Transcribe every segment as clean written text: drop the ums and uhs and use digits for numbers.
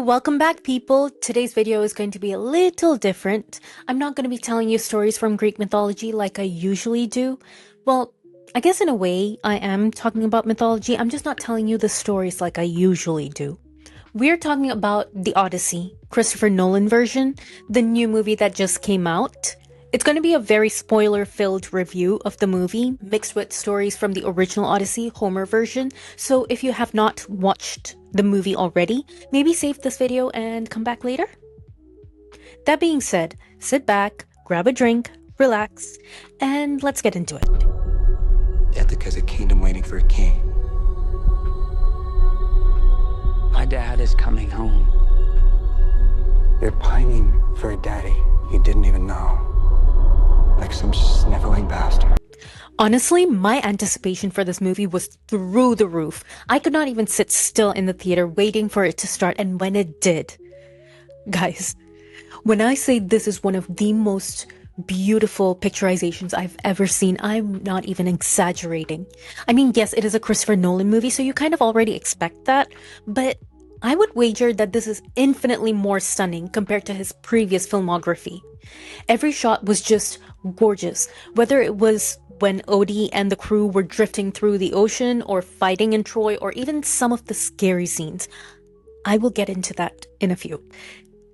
welcome back, people. Today's video is going to be a little different. I'm not going to be telling you stories from Greek mythology like I usually do. Well, I guess in a way, I am talking about mythology. I'm just not telling you the stories like I usually do. We're talking about the Odyssey, Christopher Nolan version, the new movie that just came out. It's going to be a very spoiler-filled review of the movie, mixed with stories from the original Odyssey, Homer version. So if you have not watched the movie already, maybe save this video and come back later. That being said, sit back, grab a drink, relax, and let's get into it. Ithaca's a kingdom waiting for a king. My dad is coming home. You're pining for a daddy you didn't even know. Like some sniveling bastard. Honestly, my anticipation for this movie was through the roof. I could not even sit still in the theater waiting for it to start, and when it did, guys, when I say this is one of the most beautiful picturizations I've ever seen, I'm not even exaggerating. I mean, yes, it is a Christopher Nolan movie, so you kind of already expect that, but I would wager that this is infinitely more stunning compared to his previous filmography. Every shot was just gorgeous, whether it was when Odie and the crew were drifting through the ocean or fighting in Troy, or even some of the scary scenes. I will get into that in a few.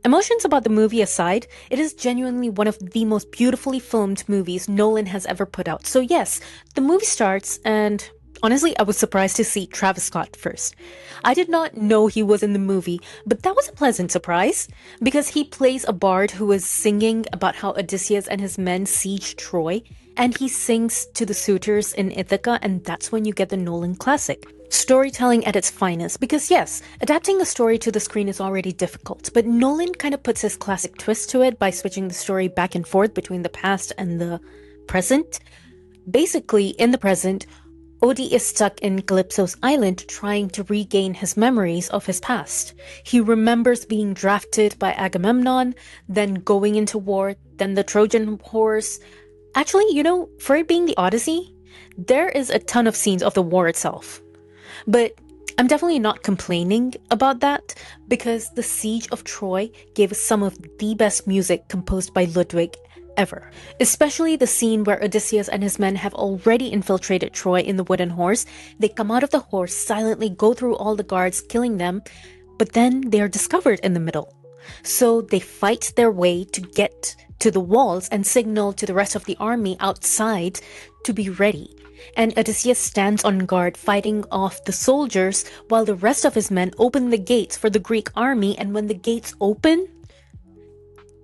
Emotions about the movie aside, it is genuinely one of the most beautifully filmed movies Nolan has ever put out. So yes, the movie starts and honestly, I was surprised to see Travis Scott first. I did not know he was in the movie, but that was a pleasant surprise because he plays a bard who is singing about how Odysseus and his men siege Troy, and he sings to the suitors in Ithaca, and that's when you get the Nolan classic. Storytelling at its finest, because yes, adapting a story to the screen is already difficult, but Nolan kind of puts his classic twist to it by switching the story back and forth between the past and the present. Basically, in the present, Odie is stuck in Calypso's island trying to regain his memories of his past. He remembers being drafted by Agamemnon, then going into war, then the Trojan horse. Actually, for it being the Odyssey, there is a ton of scenes of the war itself. But I'm definitely not complaining about that because the Siege of Troy gave us some of the best music composed by Ludwig ever. Especially the scene where Odysseus and his men have already infiltrated Troy in the wooden horse. They come out of the horse, silently go through all the guards, killing them, but then they are discovered in the middle. So they fight their way to get to the walls and signal to the rest of the army outside to be ready. And Odysseus stands on guard fighting off the soldiers while the rest of his men open the gates for the Greek army, and when the gates open,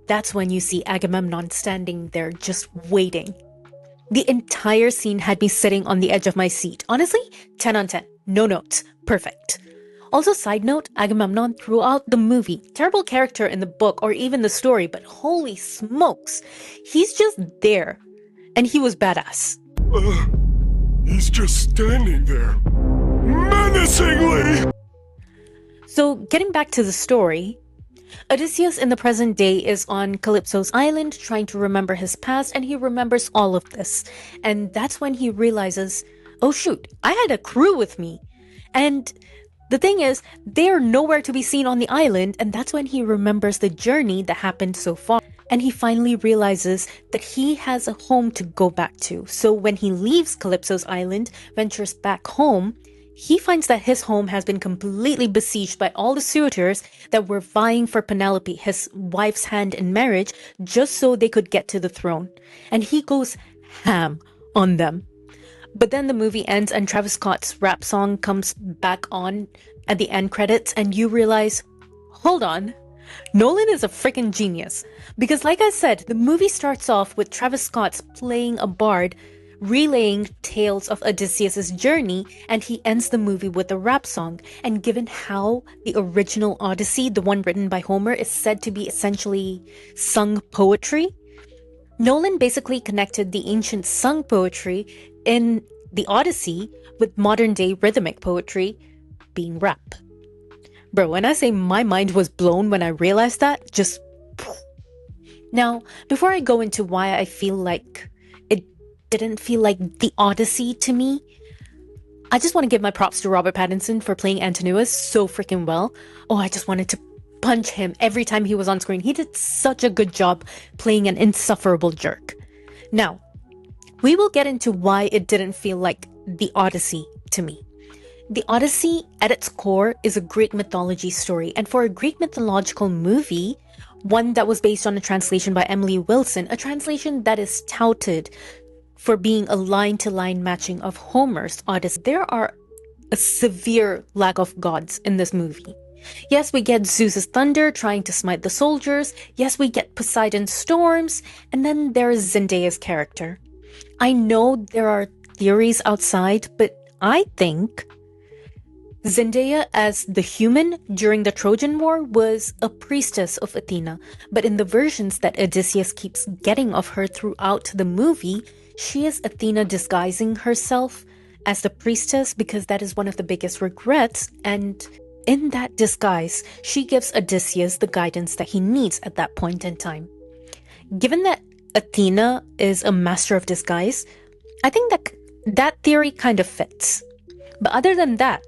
that's when you see Agamemnon standing there just waiting. The entire scene had me sitting on the edge of my seat. Honestly, 10 on 10. No notes. Perfect. Also, side note, Agamemnon throughout the movie, terrible character in the book or even the story, but holy smokes, he's just there. And he was badass. He's just standing there, menacingly! So, getting back to the story, Odysseus in the present day is on Calypso's island trying to remember his past, and he remembers all of this. And that's when he realizes, oh shoot, I had a crew with me. And the thing is, they are nowhere to be seen on the island, and that's when he remembers the journey that happened so far. And he finally realizes that he has a home to go back to. So when he leaves Calypso's island, ventures back home, he finds that his home has been completely besieged by all the suitors that were vying for Penelope, his wife's hand in marriage, just so they could get to the throne. And he goes ham on them. But then the movie ends and Travis Scott's rap song comes back on at the end credits, and you realize, hold on, Nolan is a freaking genius. Because like I said, the movie starts off with Travis Scott's playing a bard, relaying tales of Odysseus' journey, and he ends the movie with a rap song. And given how the original Odyssey, the one written by Homer, is said to be essentially sung poetry, Nolan basically connected the ancient sung poetry in the Odyssey with modern day rhythmic poetry being rap. Bro, when I say my mind was blown when I realized that, just... Now, before I go into why I feel like it didn't feel like the Odyssey to me, I just want to give my props to Robert Pattinson for playing Antinous so freaking well. Oh, I just wanted to punch him every time he was on screen. He did such a good job playing an insufferable jerk. Now, we will get into why it didn't feel like the Odyssey to me. The Odyssey, at its core, is a Greek mythology story, and for a Greek mythological movie, one that was based on a translation by Emily Wilson, a translation that is touted for being a line-to-line matching of Homer's Odyssey, there are a severe lack of gods in this movie. Yes, we get Zeus's thunder trying to smite the soldiers. Yes, we get Poseidon's storms, and then there's Zendaya's character. I know there are theories outside, but I think Zendaya as the human during the Trojan War was a priestess of Athena, but in the versions that Odysseus keeps getting of her throughout the movie, she is Athena disguising herself as the priestess because that is one of the biggest regrets, and in that disguise, she gives Odysseus the guidance that he needs at that point in time. Given that Athena is a master of disguise, I think that theory kind of fits. But other than that,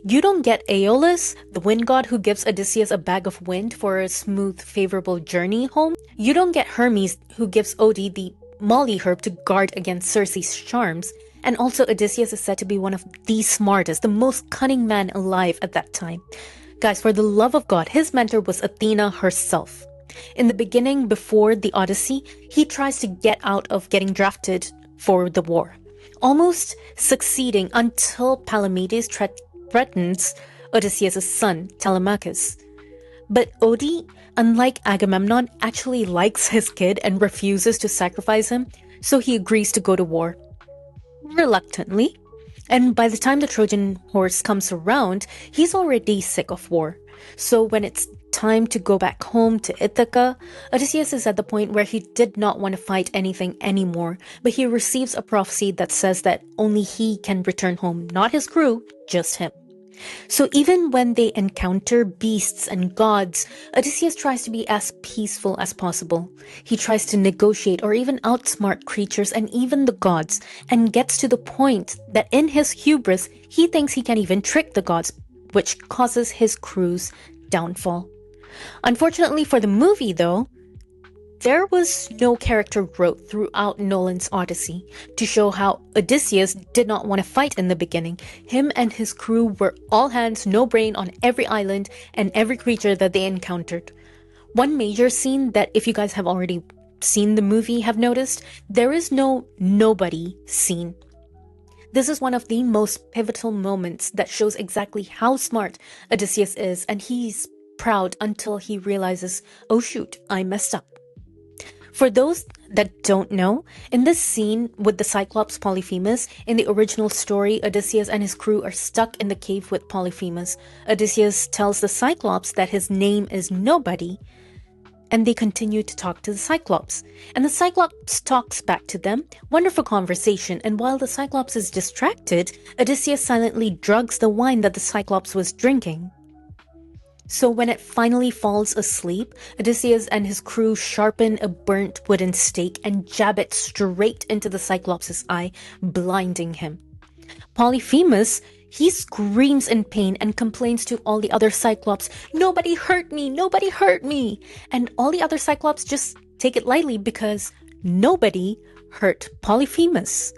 you don't get Aeolus, the wind god who gives Odysseus a bag of wind for a smooth, favorable journey home. You don't get Hermes, who gives Odie the molly herb to guard against Circe's charms. And also Odysseus is said to be one of the smartest, the most cunning man alive at that time. Guys, for the love of God, his mentor was Athena herself. In the beginning, before the Odyssey, he tries to get out of getting drafted for the war, almost succeeding until Palamedes threatens Odysseus' son, Telemachus. But Odi, unlike Agamemnon, actually likes his kid and refuses to sacrifice him, so he agrees to go to war. Reluctantly. And by the time the Trojan horse comes around, he's already sick of war. So when it's time to go back home to Ithaca, Odysseus is at the point where he did not want to fight anything anymore, but he receives a prophecy that says that only he can return home, not his crew, just him. So even when they encounter beasts and gods, Odysseus tries to be as peaceful as possible. He tries to negotiate or even outsmart creatures and even the gods, and gets to the point that in his hubris, he thinks he can even trick the gods, which causes his crew's downfall. Unfortunately for the movie though, there was no character growth throughout Nolan's Odyssey to show how Odysseus did not want to fight in the beginning. Him and his crew were all hands, no brain on every island and every creature that they encountered. One major scene that, if you guys have already seen the movie, have noticed, there is no nobody scene. This is one of the most pivotal moments that shows exactly how smart Odysseus is, and he's proud until he realizes, oh shoot, I messed up. For those that don't know, in this scene with the Cyclops Polyphemus, in the original story, Odysseus and his crew are stuck in the cave with Polyphemus. Odysseus tells the Cyclops that his name is Nobody, and they continue to talk to the Cyclops. And the Cyclops talks back to them, wonderful conversation, and while the Cyclops is distracted, Odysseus silently drugs the wine that the Cyclops was drinking. So when it finally falls asleep, Odysseus and his crew sharpen a burnt wooden stake and jab it straight into the Cyclops' eye, blinding him. Polyphemus, he screams in pain and complains to all the other Cyclops, "Nobody hurt me! Nobody hurt me!" And all the other Cyclops just take it lightly because nobody hurt Polyphemus.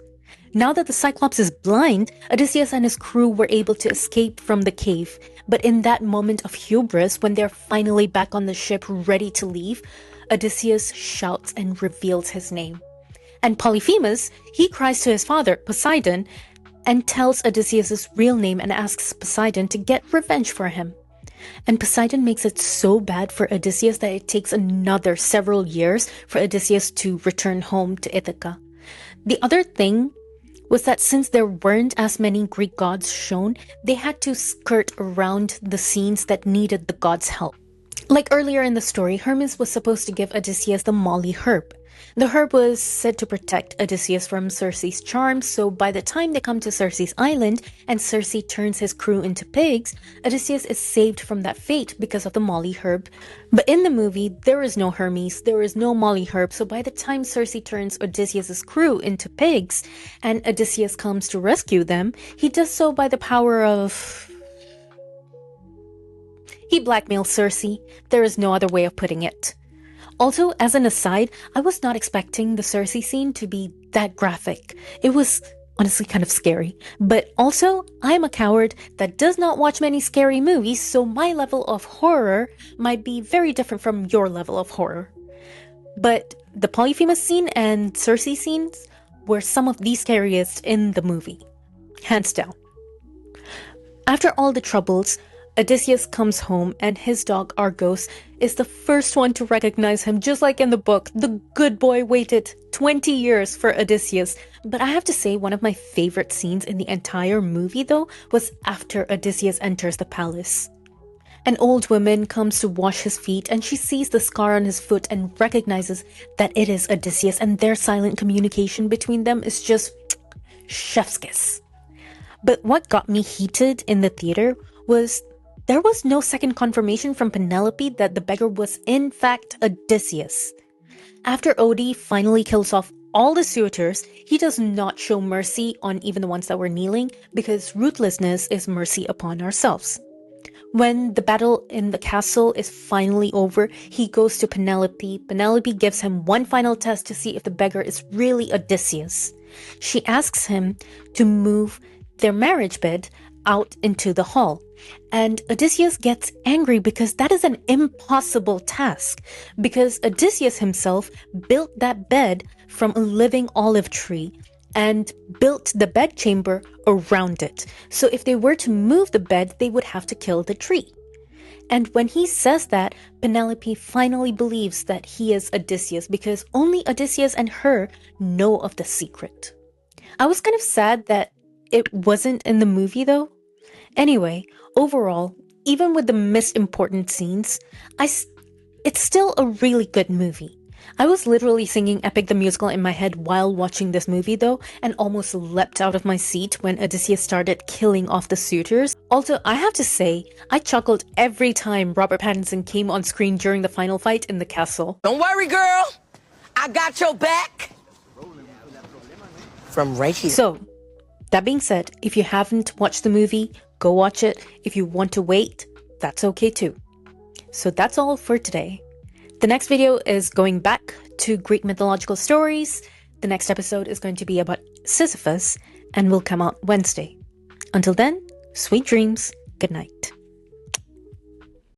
Now that the Cyclops is blind, Odysseus and his crew were able to escape from the cave. But in that moment of hubris, when they're finally back on the ship ready to leave, Odysseus shouts and reveals his name. And Polyphemus, he cries to his father, Poseidon, and tells Odysseus' real name and asks Poseidon to get revenge for him. And Poseidon makes it so bad for Odysseus that it takes another several years for Odysseus to return home to Ithaca. The other thing was that since there weren't as many Greek gods shown, they had to skirt around the scenes that needed the gods' help. Like earlier in the story, Hermes was supposed to give Odysseus the molly herb. The herb was said to protect Odysseus from Circe's charms, so by the time they come to Circe's island and Circe turns his crew into pigs, Odysseus is saved from that fate because of the molly herb. But in the movie, there is no Hermes, there is no molly herb, so by the time Circe turns Odysseus' crew into pigs and Odysseus comes to rescue them, he does so by the power of... He blackmails Cersei. There is no other way of putting it. Also, as an aside, I was not expecting the Cersei scene to be that graphic. It was honestly kind of scary. But also, I am a coward that does not watch many scary movies, so my level of horror might be very different from your level of horror. But the Polyphemus scene and Cersei scenes were some of the scariest in the movie. Hands down. After all the troubles, Odysseus comes home and his dog Argos is the first one to recognize him, just like in the book. The good boy waited 20 years for Odysseus. But I have to say, one of my favorite scenes in the entire movie, though, was after Odysseus enters the palace. An old woman comes to wash his feet and she sees the scar on his foot and recognizes that it is Odysseus, and their silent communication between them is just chef's kiss. But what got me heated in the theater was there was no second confirmation from Penelope that the beggar was in fact Odysseus. After Odie finally kills off all the suitors, he does not show mercy on even the ones that were kneeling, because ruthlessness is mercy upon ourselves. When the battle in the castle is finally over, he goes to Penelope. Penelope gives him one final test to see if the beggar is really Odysseus. She asks him to move their marriage bed out into the hall. And Odysseus gets angry because that is an impossible task, because Odysseus himself built that bed from a living olive tree and built the bedchamber around it. So if they were to move the bed, they would have to kill the tree. And when he says that, Penelope finally believes that he is Odysseus, because only Odysseus and her know of the secret. I was kind of sad that it wasn't in the movie though. Anyway, overall, even with the missed important scenes, it's still a really good movie. I was literally singing Epic the Musical in my head while watching this movie though, and almost leapt out of my seat when Odysseus started killing off the suitors. Also, I have to say, I chuckled every time Robert Pattinson came on screen during the final fight in the castle. Don't worry, girl. I got your back. From right here. So, that being said, if you haven't watched the movie, go watch it. If you want to wait, that's okay too. So that's all for today. The next video is going back to Greek mythological stories. The next episode is going to be about Sisyphus and will come out Wednesday. Until then, sweet dreams. Good night.